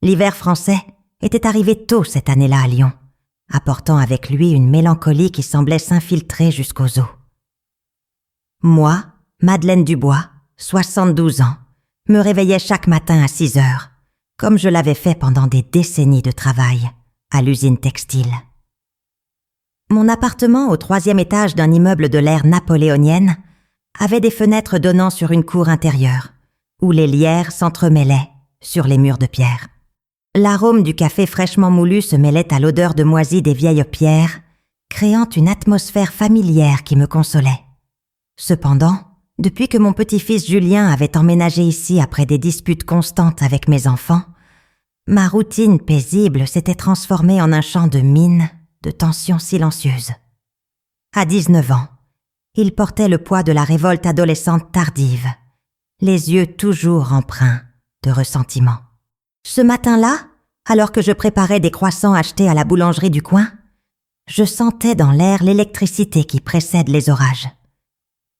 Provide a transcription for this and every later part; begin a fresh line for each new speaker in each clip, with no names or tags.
L'hiver français était arrivé tôt cette année-là à Lyon, apportant avec lui une mélancolie qui semblait s'infiltrer jusqu'aux os. Moi, Madeleine Dubois, 72 ans, me réveillais chaque matin à 6 heures, comme je l'avais fait pendant des décennies de travail à l'usine textile. Mon appartement au 3e étage d'un immeuble de l'ère napoléonienne avait des fenêtres donnant sur une cour intérieure, où les lierres s'entremêlaient sur les murs de pierre. L'arôme du café fraîchement moulu se mêlait à l'odeur de moisie des vieilles pierres, créant une atmosphère familière qui me consolait. Cependant, depuis que mon petit-fils Julien avait emménagé ici après des disputes constantes avec mes enfants, ma routine paisible s'était transformée en un champ de mines, de tensions silencieuses. À 19 ans, il portait le poids de la révolte adolescente tardive, les yeux toujours empreints de ressentiment. Ce matin-là, alors que je préparais des croissants achetés à la boulangerie du coin, je sentais dans l'air l'électricité qui précède les orages.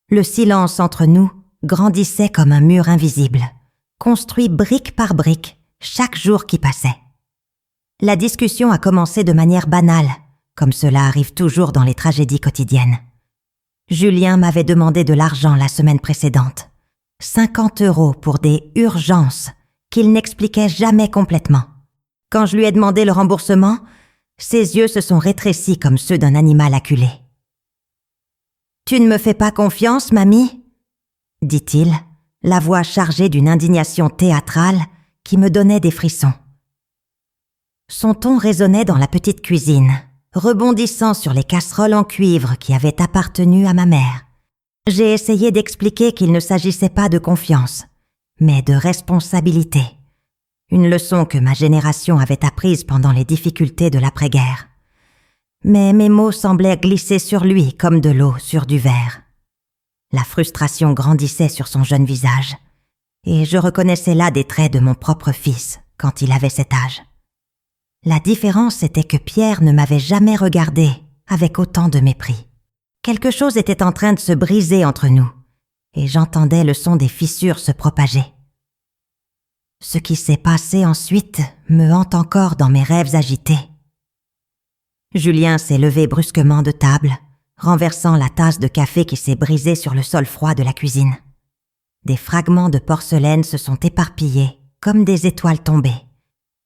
Le silence entre nous grandissait comme un mur invisible, construit brique par brique chaque jour qui passait. La discussion a commencé de manière banale, comme cela arrive toujours dans les tragédies quotidiennes. Julien m'avait demandé de l'argent la semaine précédente, 50 € pour des urgences qu'il n'expliquait jamais complètement. Quand je lui ai demandé le remboursement, ses yeux se sont rétrécis comme ceux d'un animal acculé. « Tu ne me fais pas confiance, mamie ?» dit-il, la voix chargée d'une indignation théâtrale qui me donnait des frissons. Son ton résonnait dans la petite cuisine, rebondissant sur les casseroles en cuivre qui avaient appartenu à ma mère. J'ai essayé d'expliquer qu'il ne s'agissait pas de confiance, mais de responsabilité. Une leçon que ma génération avait apprise pendant les difficultés de l'après-guerre. Mais mes mots semblaient glisser sur lui comme de l'eau sur du verre. La frustration grandissait sur son jeune visage, et je reconnaissais là des traits de mon propre fils quand il avait cet âge. La différence était que Pierre ne m'avait jamais regardé avec autant de mépris. Quelque chose était en train de se briser entre nous, et j'entendais le son des fissures se propager. Ce qui s'est passé ensuite me hante encore dans mes rêves agités. Julien s'est levé brusquement de table, renversant la tasse de café qui s'est brisée sur le sol froid de la cuisine. Des fragments de porcelaine se sont éparpillés comme des étoiles tombées,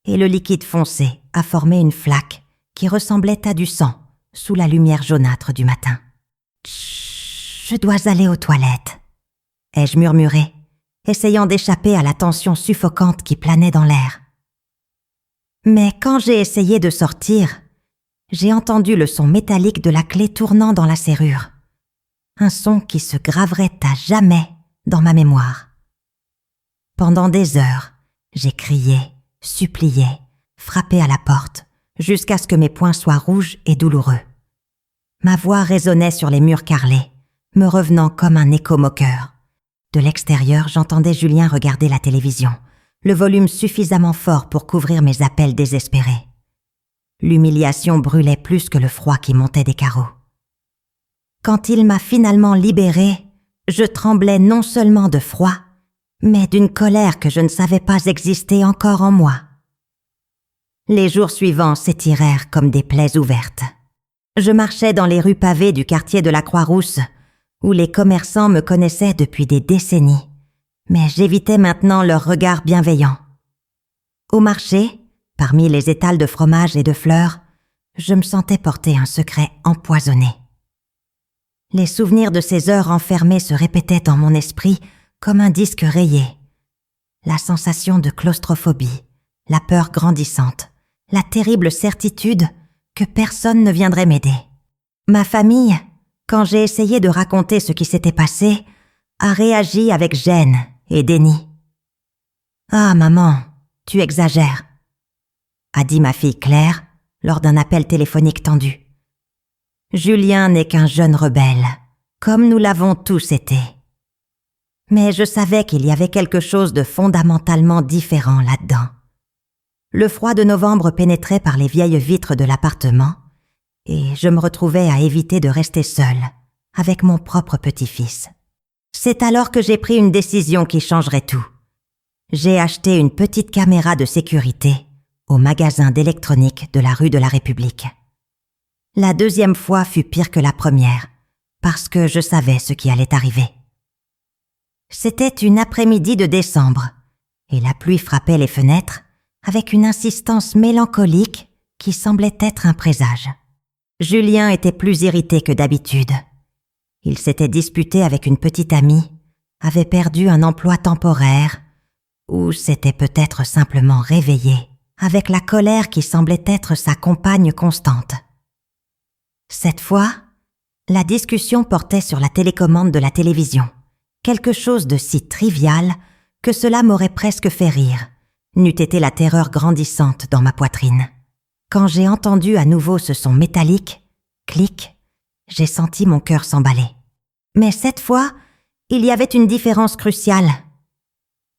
et le liquide foncé a formé une flaque qui ressemblait à du sang sous la lumière jaunâtre du matin. « Chut, je dois aller aux toilettes », ai-je murmuré, essayant d'échapper à la tension suffocante qui planait dans l'air. Mais quand j'ai essayé de sortir, j'ai entendu le son métallique de la clé tournant dans la serrure. Un son qui se graverait à jamais dans ma mémoire. Pendant des heures, j'ai crié, supplié, frappé à la porte, jusqu'à ce que mes poings soient rouges et douloureux. Ma voix résonnait sur les murs carrelés, me revenant comme un écho moqueur. De l'extérieur, j'entendais Julien regarder la télévision, le volume suffisamment fort pour couvrir mes appels désespérés. L'humiliation brûlait plus que le froid qui montait des carreaux. Quand il m'a finalement libérée, je tremblais non seulement de froid, mais d'une colère que je ne savais pas exister encore en moi. Les jours suivants s'étirèrent comme des plaies ouvertes. Je marchais dans les rues pavées du quartier de la Croix-Rousse, où les commerçants me connaissaient depuis des décennies, mais j'évitais maintenant leur regard bienveillant. Au marché, parmi les étals de fromage et de fleurs, je me sentais porter un secret empoisonné. Les souvenirs de ces heures enfermées se répétaient dans mon esprit comme un disque rayé. La sensation de claustrophobie, la peur grandissante, la terrible certitude que personne ne viendrait m'aider. Ma famille, quand j'ai essayé de raconter ce qui s'était passé, a réagi avec gêne et déni. « Ah, maman, tu exagères », a dit ma fille Claire lors d'un appel téléphonique tendu. Julien n'est qu'un jeune rebelle, comme nous l'avons tous été. Mais je savais qu'il y avait quelque chose de fondamentalement différent là-dedans. Le froid de novembre pénétrait par les vieilles vitres de l'appartement, et je me retrouvais à éviter de rester seule, avec mon propre petit-fils. C'est alors que j'ai pris une décision qui changerait tout. j'ai acheté une petite caméra de sécurité au magasin d'électronique de la rue de la République. La deuxième fois fut pire que la première, parce que je savais ce qui allait arriver. C'était une après-midi de décembre, et la pluie frappait les fenêtres avec une insistance mélancolique qui semblait être un présage. Julien était plus irrité que d'habitude. Il s'était disputé avec une petite amie, avait perdu un emploi temporaire, ou s'était peut-être simplement réveillé avec la colère qui semblait être sa compagne constante. Cette fois, la discussion portait sur la télécommande de la télévision, quelque chose de si trivial que cela m'aurait presque fait rire, n'eût été la terreur grandissante dans ma poitrine. Quand j'ai entendu à nouveau ce son métallique, clic, j'ai senti mon cœur s'emballer. Mais cette fois, il y avait une différence cruciale.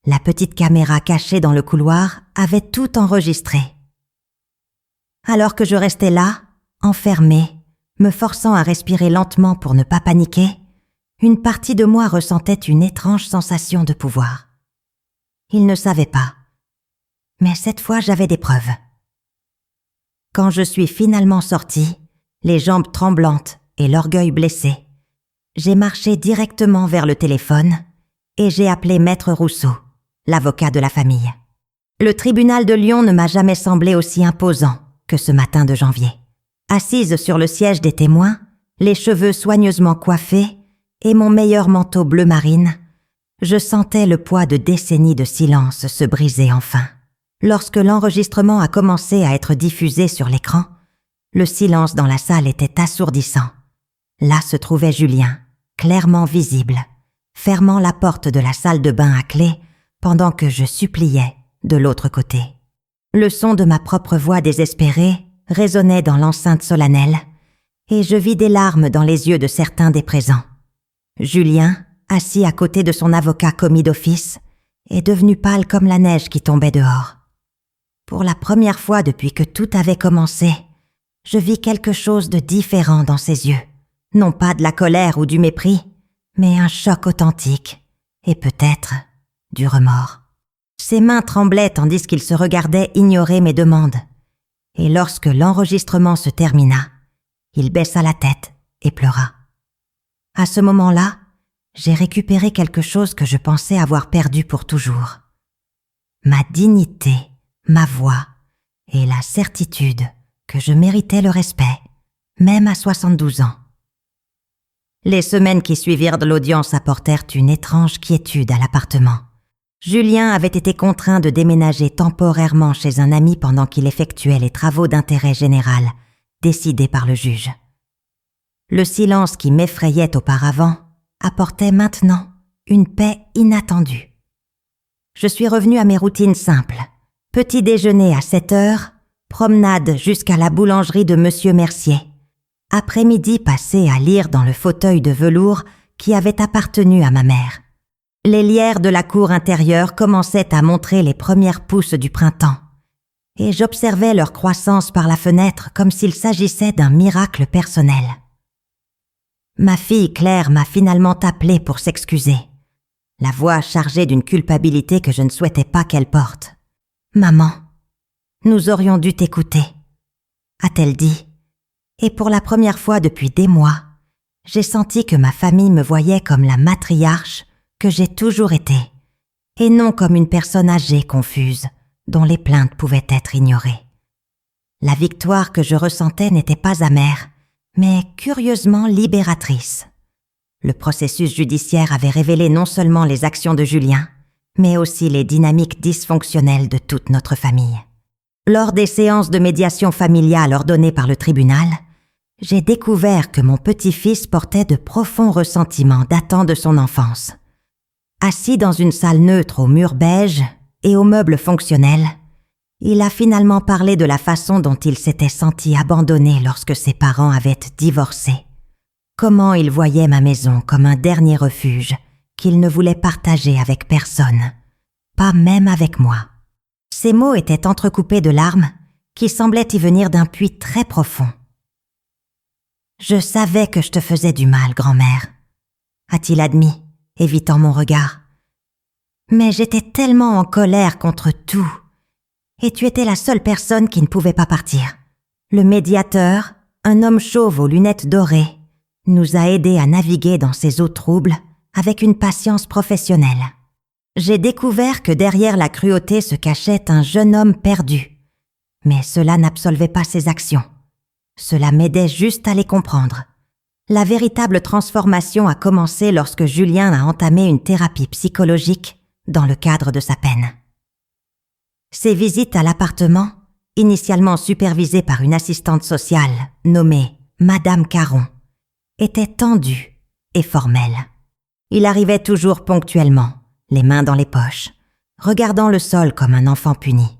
La petite caméra cachée dans le couloir avait tout enregistré. Alors que je restais là, enfermée, me forçant à respirer lentement pour ne pas paniquer, une partie de moi ressentait une étrange sensation de pouvoir. Il ne savait pas. Mais cette fois, j'avais des preuves. Quand je suis finalement sortie, les jambes tremblantes et l'orgueil blessé, j'ai marché directement vers le téléphone et j'ai appelé Maître Rousseau, l'avocat de la famille. Le tribunal de Lyon ne m'a jamais semblé aussi imposant que ce matin de janvier. Assise sur le siège des témoins, les cheveux soigneusement coiffés et mon meilleur manteau bleu marine, je sentais le poids de décennies de silence se briser enfin. Lorsque l'enregistrement a commencé à être diffusé sur l'écran, le silence dans la salle était assourdissant. Là se trouvait Julien, clairement visible, fermant la porte de la salle de bain à clé pendant que je suppliais de l'autre côté. Le son de ma propre voix désespérée résonnait dans l'enceinte solennelle et je vis des larmes dans les yeux de certains des présents. Julien, assis à côté de son avocat commis d'office, est devenu pâle comme la neige qui tombait dehors. Pour la première fois depuis que tout avait commencé, je vis quelque chose de différent dans ses yeux. Non pas de la colère ou du mépris, mais un choc authentique et peut-être du remords. Ses mains tremblaient tandis qu'il se regardait ignorer mes demandes. Et lorsque l'enregistrement se termina, il baissa la tête et pleura. À ce moment-là, j'ai récupéré quelque chose que je pensais avoir perdu pour toujours. Ma dignité, ma voix et la certitude que je méritais le respect, même à 72 ans. Les semaines qui suivirent de l'audience apportèrent une étrange quiétude à l'appartement. Julien avait été contraint de déménager temporairement chez un ami pendant qu'il effectuait les travaux d'intérêt général, décidés par le juge. Le silence qui m'effrayait auparavant apportait maintenant une paix inattendue. Je suis revenue à mes routines simples. Petit déjeuner à 7 heures, promenade jusqu'à la boulangerie de Monsieur Mercier. Après-midi passé à lire dans le fauteuil de velours qui avait appartenu à ma mère. Les lierres de la cour intérieure commençaient à montrer les premières pousses du printemps, et j'observais leur croissance par la fenêtre comme s'il s'agissait d'un miracle personnel. Ma fille Claire m'a finalement appelée pour s'excuser, la voix chargée d'une culpabilité que je ne souhaitais pas qu'elle porte. « Maman, nous aurions dû t'écouter », a-t-elle dit. Et pour la première fois depuis des mois, j'ai senti que ma famille me voyait comme la matriarche que j'ai toujours été, et non comme une personne âgée confuse, dont les plaintes pouvaient être ignorées. La victoire que je ressentais n'était pas amère, mais curieusement libératrice. Le processus judiciaire avait révélé non seulement les actions de Julien, mais aussi les dynamiques dysfonctionnelles de toute notre famille. Lors des séances de médiation familiale ordonnées par le tribunal, j'ai découvert que mon petit-fils portait de profonds ressentiments datant de son enfance. Assis dans une salle neutre aux murs beiges et aux meubles fonctionnels, il a finalement parlé de la façon dont il s'était senti abandonné lorsque ses parents avaient divorcé. Comment il voyait ma maison comme un dernier refuge qu'il ne voulait partager avec personne, pas même avec moi. Ces mots étaient entrecoupés de larmes qui semblaient y venir d'un puits très profond. « Je savais que je te faisais du mal, grand-mère », a-t-il admis, évitant mon regard. « Mais j'étais tellement en colère contre tout. Et tu étais la seule personne qui ne pouvait pas partir. Le médiateur, un homme chauve aux lunettes dorées, nous a aidés à naviguer dans ces eaux troubles avec une patience professionnelle. J'ai découvert que derrière la cruauté se cachait un jeune homme perdu. Mais cela n'absolvait pas ses actions. Cela m'aidait juste à les comprendre. La véritable transformation a commencé lorsque Julien a entamé une thérapie psychologique dans le cadre de sa peine. Ses visites à l'appartement, initialement supervisées par une assistante sociale nommée Madame Caron, étaient tendues et formelles. Il arrivait toujours ponctuellement, les mains dans les poches, regardant le sol comme un enfant puni.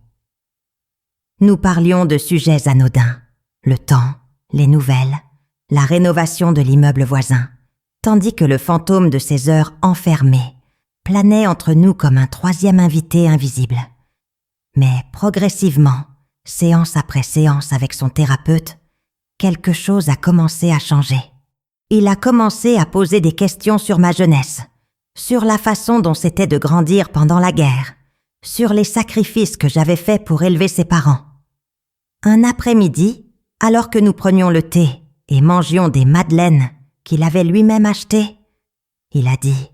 Nous parlions de sujets anodins, le temps, les nouvelles, la rénovation de l'immeuble voisin, tandis que le fantôme de ces heures enfermées planait entre nous comme un troisième invité invisible. Mais progressivement, séance après séance avec son thérapeute, quelque chose a commencé à changer. Il a commencé à poser des questions sur ma jeunesse, sur la façon dont c'était de grandir pendant la guerre, sur les sacrifices que j'avais faits pour élever ses parents. Un après-midi, alors que nous prenions le thé et mangions des madeleines qu'il avait lui-même achetées, il a dit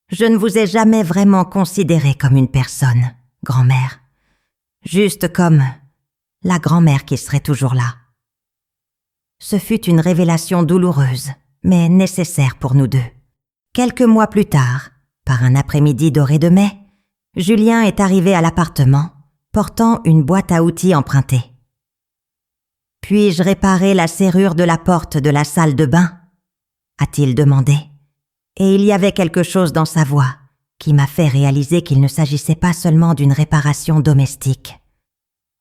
« Je ne vous ai jamais vraiment considéré comme une personne, grand-mère. Juste comme la grand-mère qui serait toujours là. » Ce fut une révélation douloureuse, mais nécessaire pour nous deux. Quelques mois plus tard, par un après-midi doré de mai, Julien est arrivé à l'appartement, portant une boîte à outils empruntée. « Puis-je réparer la serrure de la porte de la salle de bain ?» a-t-il demandé. Et il y avait quelque chose dans sa voix qui m'a fait réaliser qu'il ne s'agissait pas seulement d'une réparation domestique.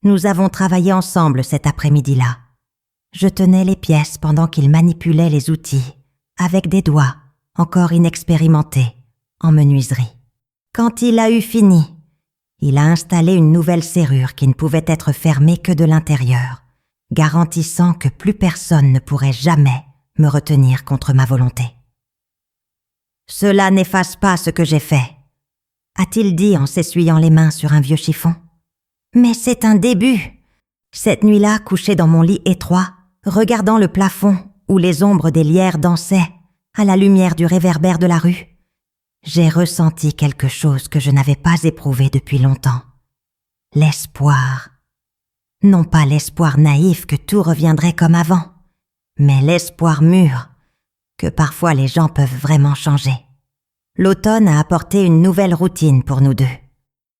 Nous avons travaillé ensemble cet après-midi-là. Je tenais les pièces pendant qu'il manipulait les outils, avec des doigts encore inexpérimentés, en menuiserie. Quand il a eu fini, il a installé une nouvelle serrure qui ne pouvait être fermée que de l'intérieur, garantissant que plus personne ne pourrait jamais me retenir contre ma volonté. « Cela n'efface pas ce que j'ai fait », a-t-il dit en s'essuyant les mains sur un vieux chiffon. « Mais c'est un début. » Cette nuit-là, couché dans mon lit étroit, regardant le plafond où les ombres des lierres dansaient à la lumière du réverbère de la rue, j'ai ressenti quelque chose que je n'avais pas éprouvé depuis longtemps. L'espoir. Non pas l'espoir naïf que tout reviendrait comme avant, mais l'espoir mûr, que parfois les gens peuvent vraiment changer. L'automne a apporté une nouvelle routine pour nous deux.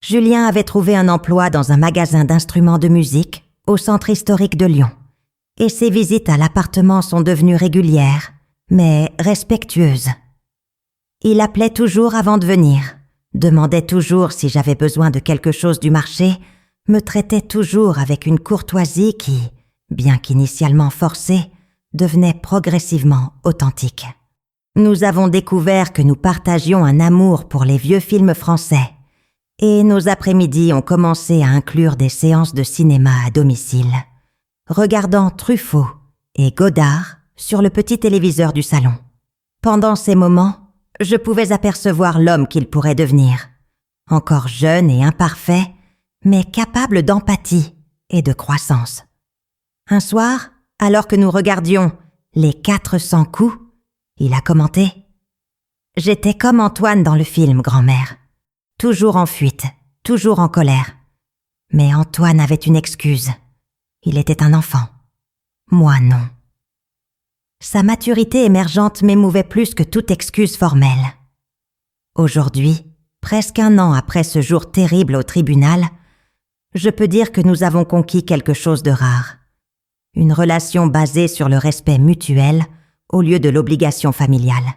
Julien avait trouvé un emploi dans un magasin d'instruments de musique au centre historique de Lyon, et ses visites à l'appartement sont devenues régulières, mais respectueuses. Il appelait toujours avant de venir, demandait toujours si j'avais besoin de quelque chose du marché, me traitait toujours avec une courtoisie qui, bien qu'initialement forcée, devenait progressivement authentique. Nous avons découvert que nous partagions un amour pour les vieux films français, et nos après-midi ont commencé à inclure des séances de cinéma à domicile, regardant Truffaut et Godard sur le petit téléviseur du salon. Pendant ces moments, je pouvais apercevoir l'homme qu'il pourrait devenir, encore jeune et imparfait, mais capable d'empathie et de croissance. Un soir, alors que nous regardions Les 400 coups, il a commenté « J'étais comme Antoine dans le film, grand-mère. Toujours en fuite, toujours en colère. Mais Antoine avait une excuse. Il était un enfant. Moi, non. » Sa maturité émergente m'émouvait plus que toute excuse formelle. Aujourd'hui, presque un an après ce jour terrible au tribunal, je peux dire que nous avons conquis quelque chose de rare. Une relation basée sur le respect mutuel au lieu de l'obligation familiale.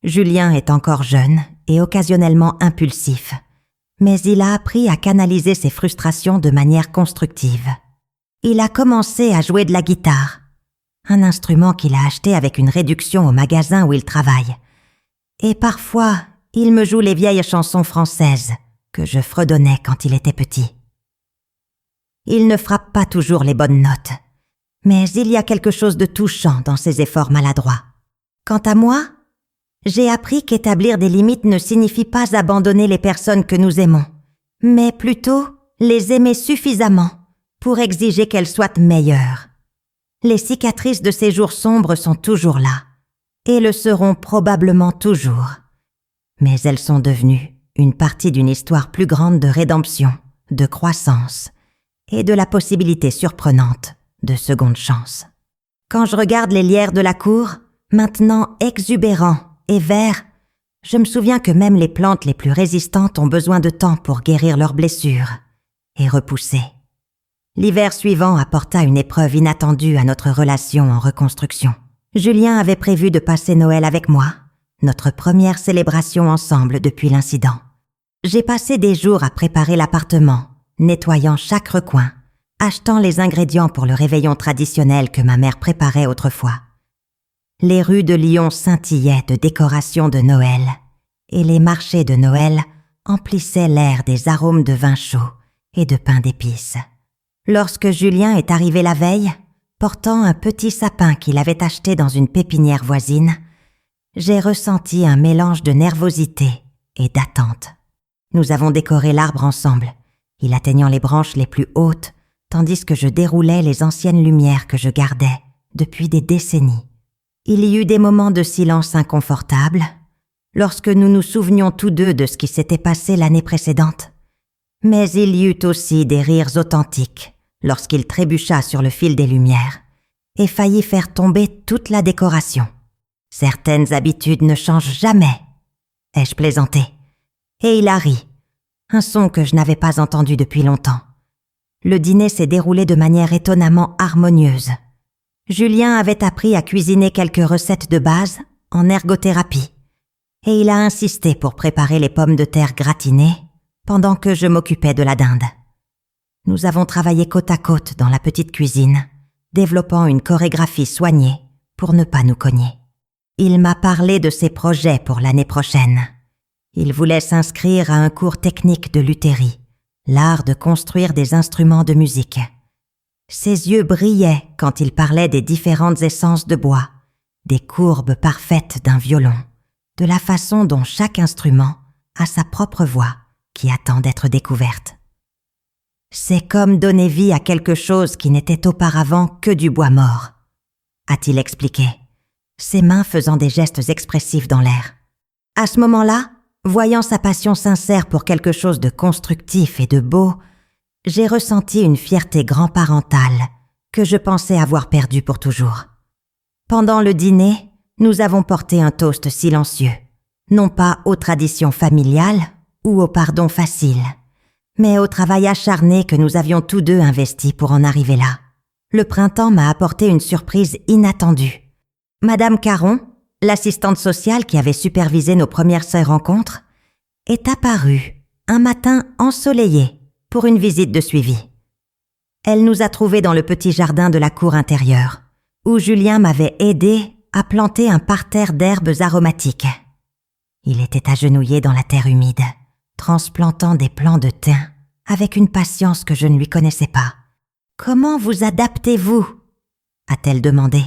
Julien est encore jeune et occasionnellement impulsif, mais il a appris à canaliser ses frustrations de manière constructive. Il a commencé à jouer de la guitare, un instrument qu'il a acheté avec une réduction au magasin où il travaille. Et parfois, il me joue les vieilles chansons françaises que je fredonnais quand il était petit. Il ne frappe pas toujours les bonnes notes, mais il y a quelque chose de touchant dans ses efforts maladroits. Quant à moi, j'ai appris qu'établir des limites ne signifie pas abandonner les personnes que nous aimons, mais plutôt les aimer suffisamment pour exiger qu'elles soient meilleures. Les cicatrices de ces jours sombres sont toujours là, et le seront probablement toujours. Mais elles sont devenues une partie d'une histoire plus grande de rédemption, de croissance, et de la possibilité surprenante de seconde chance. Quand je regarde les lierres de la cour, maintenant exubérants et verts, je me souviens que même les plantes les plus résistantes ont besoin de temps pour guérir leurs blessures et repousser. L'hiver suivant apporta une épreuve inattendue à notre relation en reconstruction. Julien avait prévu de passer Noël avec moi, notre première célébration ensemble depuis l'incident. J'ai passé des jours à préparer l'appartement, nettoyant chaque recoin, achetant les ingrédients pour le réveillon traditionnel que ma mère préparait autrefois. Les rues de Lyon scintillaient de décorations de Noël, et les marchés de Noël emplissaient l'air des arômes de vin chaud et de pain d'épices. Lorsque Julien est arrivé la veille, portant un petit sapin qu'il avait acheté dans une pépinière voisine, j'ai ressenti un mélange de nervosité et d'attente. Nous avons décoré l'arbre ensemble, il atteignant les branches les plus hautes, tandis que je déroulais les anciennes lumières que je gardais depuis des décennies. Il y eut des moments de silence inconfortable, lorsque nous nous souvenions tous deux de ce qui s'était passé l'année précédente. Mais il y eut aussi des rires authentiques, lorsqu'il trébucha sur le fil des lumières et faillit faire tomber toute la décoration. Certaines habitudes ne changent jamais, ai-je plaisanté. Et il a ri, un son que je n'avais pas entendu depuis longtemps. Le dîner s'est déroulé de manière étonnamment harmonieuse. Julien avait appris à cuisiner quelques recettes de base en ergothérapie, et il a insisté pour préparer les pommes de terre gratinées pendant que je m'occupais de la dinde. Nous avons travaillé côte à côte dans la petite cuisine, développant une chorégraphie soignée pour ne pas nous cogner. Il m'a parlé de ses projets pour l'année prochaine. Il voulait s'inscrire à un cours technique de lutherie, l'art de construire des instruments de musique. Ses yeux brillaient quand il parlait des différentes essences de bois, des courbes parfaites d'un violon, de la façon dont chaque instrument a sa propre voix qui attend d'être découverte. C'est comme donner vie à quelque chose qui n'était auparavant que du bois mort, a-t-il expliqué, ses mains faisant des gestes expressifs dans l'air. À ce moment-là, voyant sa passion sincère pour quelque chose de constructif et de beau, j'ai ressenti une fierté grand-parentale que je pensais avoir perdue pour toujours. Pendant le dîner, nous avons porté un toast silencieux, non pas aux traditions familiales ou au pardon facile, mais au travail acharné que nous avions tous deux investi pour en arriver là. Le printemps m'a apporté une surprise inattendue. Madame Caron, l'assistante sociale qui avait supervisé nos premières rencontres, est apparue un matin ensoleillé pour une visite de suivi. Elle nous a trouvés dans le petit jardin de la cour intérieure, où Julien m'avait aidé à planter un parterre d'herbes aromatiques. Il était agenouillé dans la terre humide, transplantant des plants de thym avec une patience que je ne lui connaissais pas. « Comment vous adaptez-vous » a-t-elle demandé,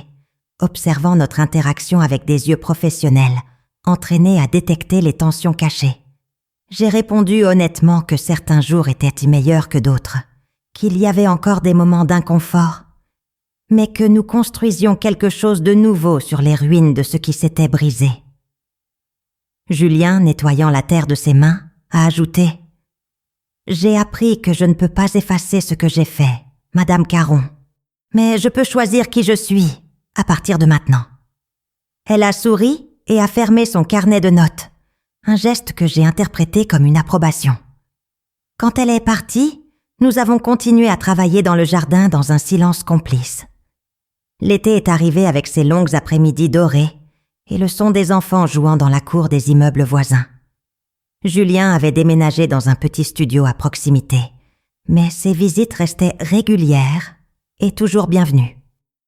observant notre interaction avec des yeux professionnels, entraînés à détecter les tensions cachées. J'ai répondu honnêtement que certains jours étaient meilleurs que d'autres, qu'il y avait encore des moments d'inconfort, mais que nous construisions quelque chose de nouveau sur les ruines de ce qui s'était brisé. Julien, nettoyant la terre de ses mains, a ajouté « J'ai appris que je ne peux pas effacer ce que j'ai fait, Madame Caron, mais je peux choisir qui je suis à partir de maintenant. » Elle a souri et a fermé son carnet de notes, un geste que j'ai interprété comme une approbation. Quand elle est partie, nous avons continué à travailler dans le jardin dans un silence complice. L'été est arrivé avec ses longues après-midi dorées et le son des enfants jouant dans la cour des immeubles voisins. Julien avait déménagé dans un petit studio à proximité, mais ses visites restaient régulières et toujours bienvenues.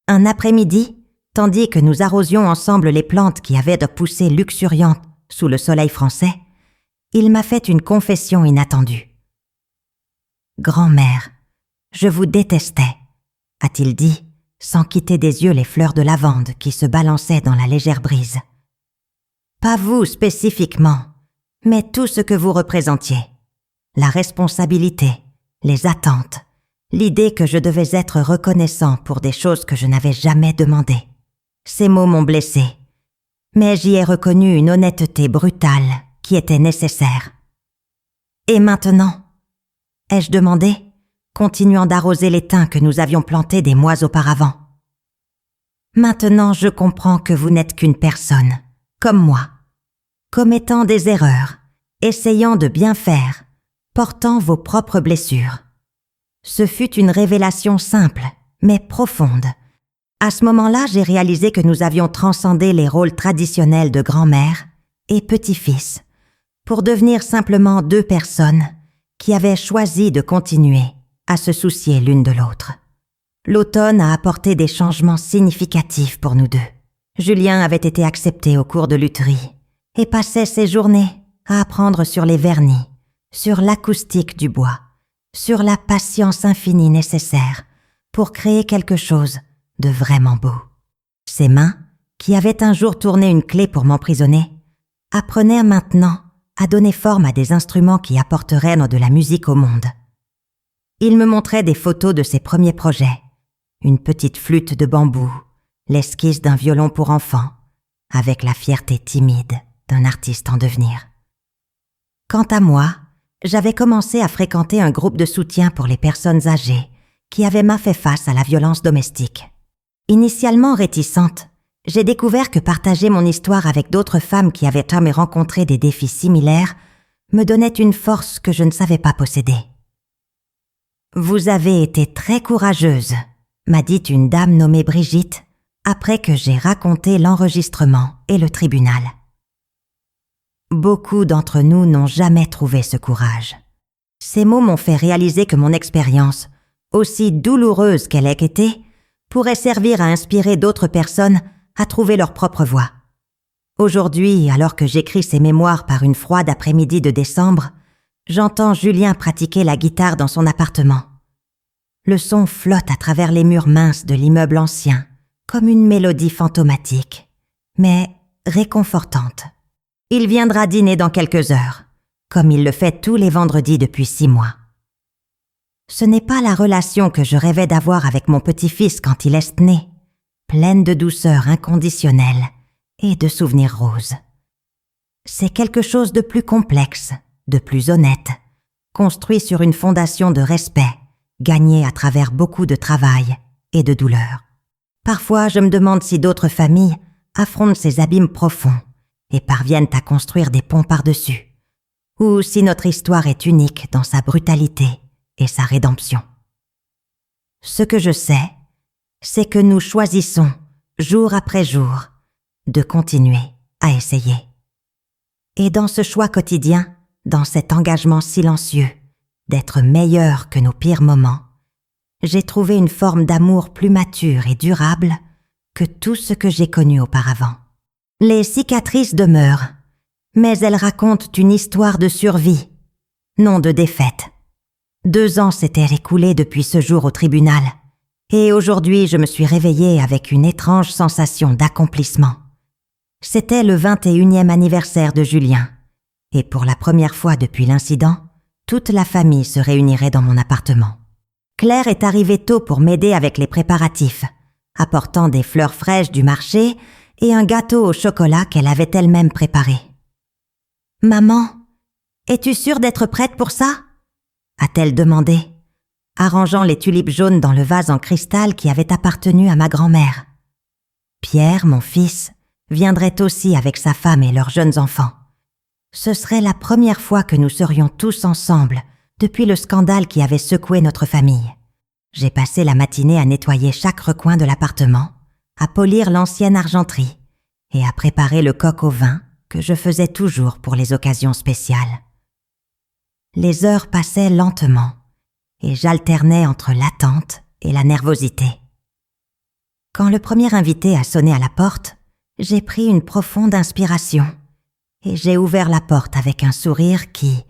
Un après-midi, tandis que nous arrosions ensemble les plantes qui avaient de pousser luxuriantes sous le soleil français, il m'a fait une confession inattendue. « Grand-mère, je vous détestais », a-t-il dit, sans quitter des yeux les fleurs de lavande qui se balançaient dans la légère brise. Pas vous spécifiquement, mais tout ce que vous représentiez. La responsabilité, les attentes, l'idée que je devais être reconnaissant pour des choses que je n'avais jamais demandées. Ces mots m'ont blessé, mais j'y ai reconnu une honnêteté brutale qui était nécessaire. Et maintenant, ai-je demandé, continuant d'arroser l'étain que nous avions planté des mois auparavant. Maintenant, je comprends que vous n'êtes qu'une personne, comme moi, commettant des erreurs, essayant de bien faire, portant vos propres blessures. Ce fut une révélation simple, mais profonde. À ce moment-là, j'ai réalisé que nous avions transcendé les rôles traditionnels de grand-mère et petit-fils pour devenir simplement deux personnes qui avaient choisi de continuer à se soucier l'une de l'autre. L'automne a apporté des changements significatifs pour nous deux. Julien avait été accepté au cours de l'uterie et passait ses journées à apprendre sur les vernis, sur l'acoustique du bois, sur la patience infinie nécessaire pour créer quelque chose de vraiment beau. Ses mains, qui avaient un jour tourné une clé pour m'emprisonner, apprenaient maintenant à donner forme à des instruments qui apporteraient de la musique au monde. Il me montrait des photos de ses premiers projets, une petite flûte de bambou, l'esquisse d'un violon pour enfants, avec la fierté timide d'un artiste en devenir. Quant à moi, j'avais commencé à fréquenter un groupe de soutien pour les personnes âgées qui avaient fait face à la violence domestique. Initialement réticente, j'ai découvert que partager mon histoire avec d'autres femmes qui avaient jamais rencontré des défis similaires me donnait une force que je ne savais pas posséder. « Vous avez été très courageuse », m'a dit une dame nommée Brigitte, après que j'ai raconté l'enregistrement et le tribunal. Beaucoup d'entre nous n'ont jamais trouvé ce courage. Ces mots m'ont fait réaliser que mon expérience, aussi douloureuse qu'elle ait été, pourrait servir à inspirer d'autres personnes à trouver leur propre voie. Aujourd'hui, alors que j'écris ces mémoires par une froide après-midi de décembre, j'entends Julien pratiquer la guitare dans son appartement. Le son flotte à travers les murs minces de l'immeuble ancien, comme une mélodie fantomatique, mais réconfortante. Il viendra dîner dans quelques heures, comme il le fait tous les vendredis depuis 6 mois. Ce n'est pas la relation que je rêvais d'avoir avec mon petit-fils quand il est né, pleine de douceur inconditionnelle et de souvenirs roses. C'est quelque chose de plus complexe, de plus honnête, construit sur une fondation de respect, gagné à travers beaucoup de travail et de douleur. Parfois, je me demande si d'autres familles affrontent ces abîmes profonds et parviennent à construire des ponts par-dessus, ou si notre histoire est unique dans sa brutalité et sa rédemption. Ce que je sais, c'est que nous choisissons, jour après jour, de continuer à essayer. Et dans ce choix quotidien, dans cet engagement silencieux, d'être meilleur que nos pires moments, j'ai trouvé une forme d'amour plus mature et durable que tout ce que j'ai connu auparavant. Les cicatrices demeurent, mais elles racontent une histoire de survie, non de défaite. 2 ans s'étaient écoulés depuis ce jour au tribunal, et aujourd'hui je me suis réveillée avec une étrange sensation d'accomplissement. C'était le 21e anniversaire de Julien, et pour la première fois depuis l'incident, toute la famille se réunirait dans mon appartement. Claire est arrivée tôt pour m'aider avec les préparatifs, apportant des fleurs fraîches du marché et un gâteau au chocolat qu'elle avait elle-même préparé. « Maman, es-tu sûre d'être prête pour ça ?» a-t-elle demandé, arrangeant les tulipes jaunes dans le vase en cristal qui avait appartenu à ma grand-mère. Pierre, mon fils, viendrait aussi avec sa femme et leurs jeunes enfants. Ce serait la première fois que nous serions tous ensemble depuis le scandale qui avait secoué notre famille. J'ai passé la matinée à nettoyer chaque recoin de l'appartement, à polir l'ancienne argenterie et à préparer le coq au vin que je faisais toujours pour les occasions spéciales. Les heures passaient lentement et j'alternais entre l'attente et la nervosité. Quand le premier invité a sonné à la porte, j'ai pris une profonde inspiration et j'ai ouvert la porte avec un sourire qui,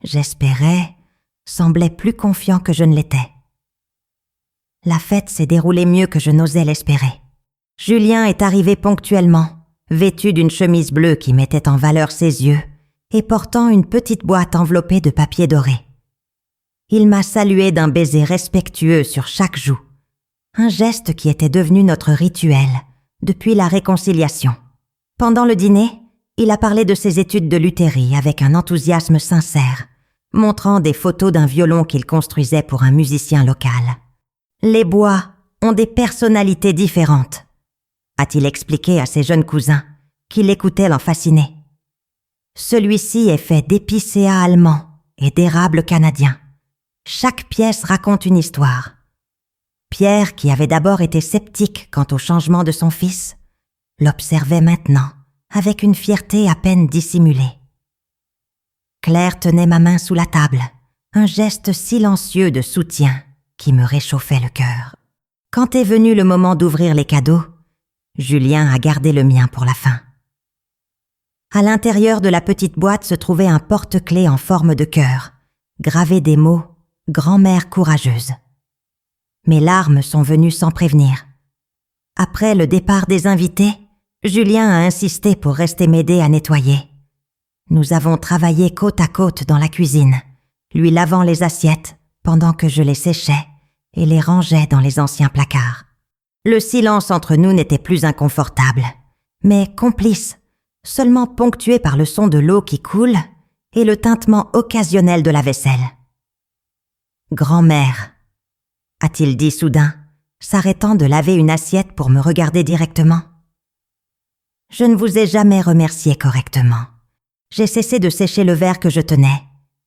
j'espérais, semblait plus confiant que je ne l'étais. La fête s'est déroulée mieux que je n'osais l'espérer. Julien est arrivé ponctuellement, vêtu d'une chemise bleue qui mettait en valeur ses yeux et portant une petite boîte enveloppée de papier doré. Il m'a salué d'un baiser respectueux sur chaque joue, un geste qui était devenu notre rituel depuis la réconciliation. Pendant le dîner, il a parlé de ses études de lutherie avec un enthousiasme sincère, montrant des photos d'un violon qu'il construisait pour un musicien local. Les bois ont des personnalités différentes, a-t-il expliqué à ses jeunes cousins, qui l'écoutaient l'en fasciner. Celui-ci est fait d'épicéas allemands et d'érables canadiens. Chaque pièce raconte une histoire. Pierre, qui avait d'abord été sceptique quant au changement de son fils, l'observait maintenant avec une fierté à peine dissimulée. Claire tenait ma main sous la table, un geste silencieux de soutien qui me réchauffait le cœur. Quand est venu le moment d'ouvrir les cadeaux, Julien a gardé le mien pour la fin. À l'intérieur de la petite boîte se trouvait un porte-clés en forme de cœur, gravé des mots « Grand-mère courageuse ». Mes larmes sont venues sans prévenir. Après le départ des invités, Julien a insisté pour rester m'aider à nettoyer. Nous avons travaillé côte à côte dans la cuisine, lui lavant les assiettes pendant que je les séchais et les rangeais dans les anciens placards. Le silence entre nous n'était plus inconfortable, mais complice, seulement ponctué par le son de l'eau qui coule et le tintement occasionnel de la vaisselle. « Grand-mère », a-t-il dit soudain, s'arrêtant de laver une assiette pour me regarder directement. « Je ne vous ai jamais remercié correctement. J'ai cessé de sécher le verre que je tenais,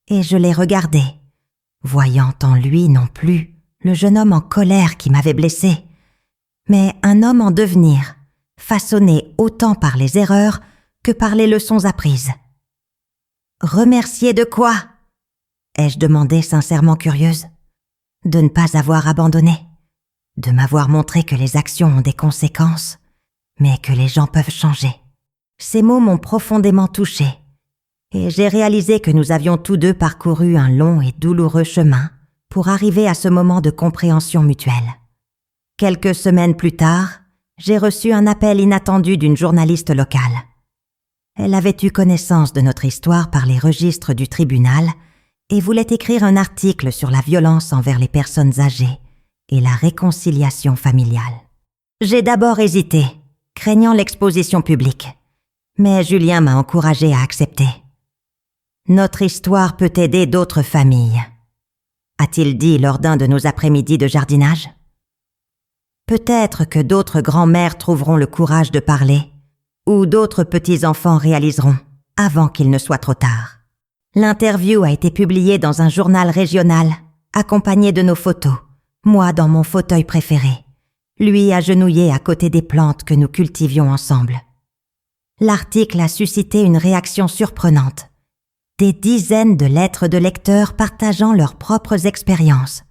et je l'ai regardé, voyant en lui non plus le jeune homme en colère qui m'avait blessé, mais un homme en devenir, façonné autant par les erreurs que par les leçons apprises. « Remercier de quoi ?» ai-je demandé sincèrement curieuse. De ne pas avoir abandonné, de m'avoir montré que les actions ont des conséquences, mais que les gens peuvent changer. Ces mots m'ont profondément touchée, et j'ai réalisé que nous avions tous deux parcouru un long et douloureux chemin pour arriver à ce moment de compréhension mutuelle. Quelques semaines plus tard, j'ai reçu un appel inattendu d'une journaliste locale. Elle avait eu connaissance de notre histoire par les registres du tribunal et voulait écrire un article sur la violence envers les personnes âgées et la réconciliation familiale. J'ai d'abord hésité, craignant l'exposition publique, mais Julien m'a encouragée à accepter. « Notre histoire peut aider d'autres familles », a-t-il dit lors d'un de nos après-midi de jardinage. Peut-être que d'autres grands-mères trouveront le courage de parler, ou d'autres petits-enfants réaliseront, avant qu'il ne soit trop tard. L'interview a été publiée dans un journal régional, accompagnée de nos photos, moi dans mon fauteuil préféré, lui agenouillé à côté des plantes que nous cultivions ensemble. L'article a suscité une réaction surprenante. Des dizaines de lettres de lecteurs partageant leurs propres expériences,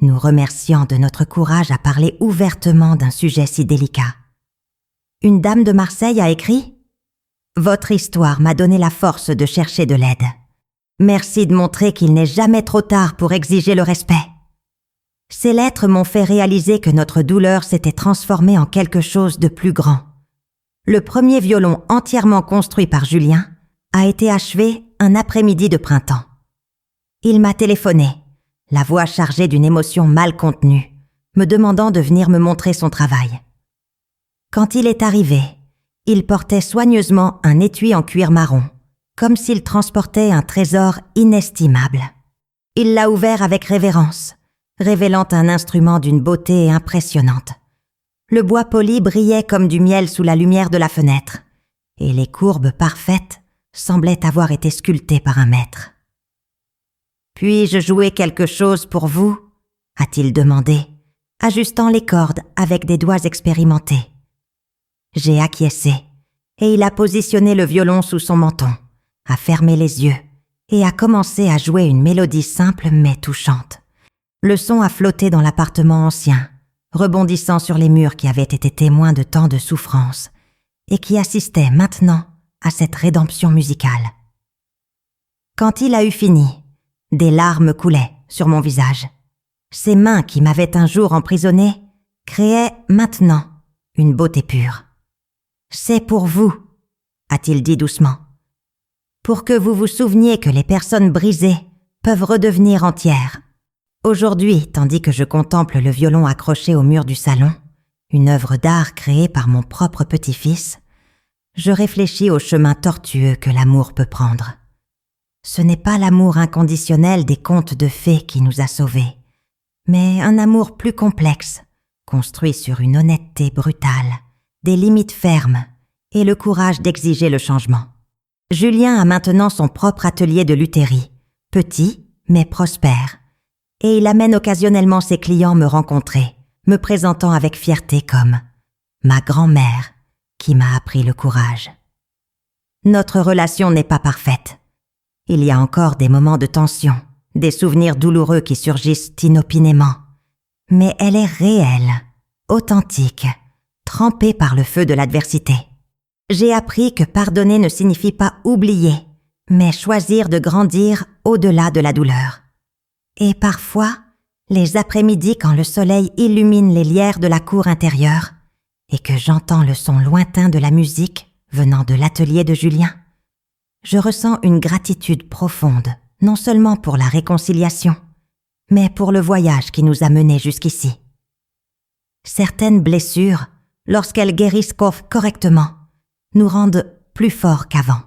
nous remerciant de notre courage à parler ouvertement d'un sujet si délicat. Une dame de Marseille a écrit « Votre histoire m'a donné la force de chercher de l'aide. Merci de montrer qu'il n'est jamais trop tard pour exiger le respect. » Ces lettres m'ont fait réaliser que notre douleur s'était transformée en quelque chose de plus grand. Le premier violon entièrement construit par Julien a été achevé un après-midi de printemps. Il m'a téléphoné, la voix chargée d'une émotion mal contenue, me demandant de venir me montrer son travail. Quand il est arrivé, il portait soigneusement un étui en cuir marron, comme s'il transportait un trésor inestimable. Il l'a ouvert avec révérence, révélant un instrument d'une beauté impressionnante. Le bois poli brillait comme du miel sous la lumière de la fenêtre, et les courbes parfaites semblaient avoir été sculptées par un maître. « Puis-je jouer quelque chose pour vous ?» a-t-il demandé, ajustant les cordes avec des doigts expérimentés. J'ai acquiescé, et il a positionné le violon sous son menton, a fermé les yeux et a commencé à jouer une mélodie simple mais touchante. Le son a flotté dans l'appartement ancien, rebondissant sur les murs qui avaient été témoins de tant de souffrances et qui assistaient maintenant à cette rédemption musicale. Quand il a eu fini, des larmes coulaient sur mon visage. Ses mains qui m'avaient un jour emprisonné créaient maintenant une beauté pure. C'est pour vous, a-t-il dit doucement. Pour que vous vous souveniez que les personnes brisées peuvent redevenir entières. Aujourd'hui, tandis que je contemple le violon accroché au mur du salon, une œuvre d'art créée par mon propre petit-fils, je réfléchis au chemin tortueux que l'amour peut prendre. Ce n'est pas l'amour inconditionnel des contes de fées qui nous a sauvés, mais un amour plus complexe, construit sur une honnêteté brutale, des limites fermes et le courage d'exiger le changement. Julien a maintenant son propre atelier de lutherie, petit mais prospère, et il amène occasionnellement ses clients me rencontrer, me présentant avec fierté comme ma grand-mère qui m'a appris le courage. Notre relation n'est pas parfaite. Il y a encore des moments de tension, des souvenirs douloureux qui surgissent inopinément, mais elle est réelle, authentique, trempée par le feu de l'adversité. J'ai appris que pardonner ne signifie pas oublier, mais choisir de grandir au-delà de la douleur. Et parfois, les après-midi quand le soleil illumine les lierres de la cour intérieure et que j'entends le son lointain de la musique venant de l'atelier de Julien, je ressens une gratitude profonde, non seulement pour la réconciliation, mais pour le voyage qui nous a menés jusqu'ici. Certaines blessures, lorsqu'elles guérissent correctement, nous rendent plus forts qu'avant.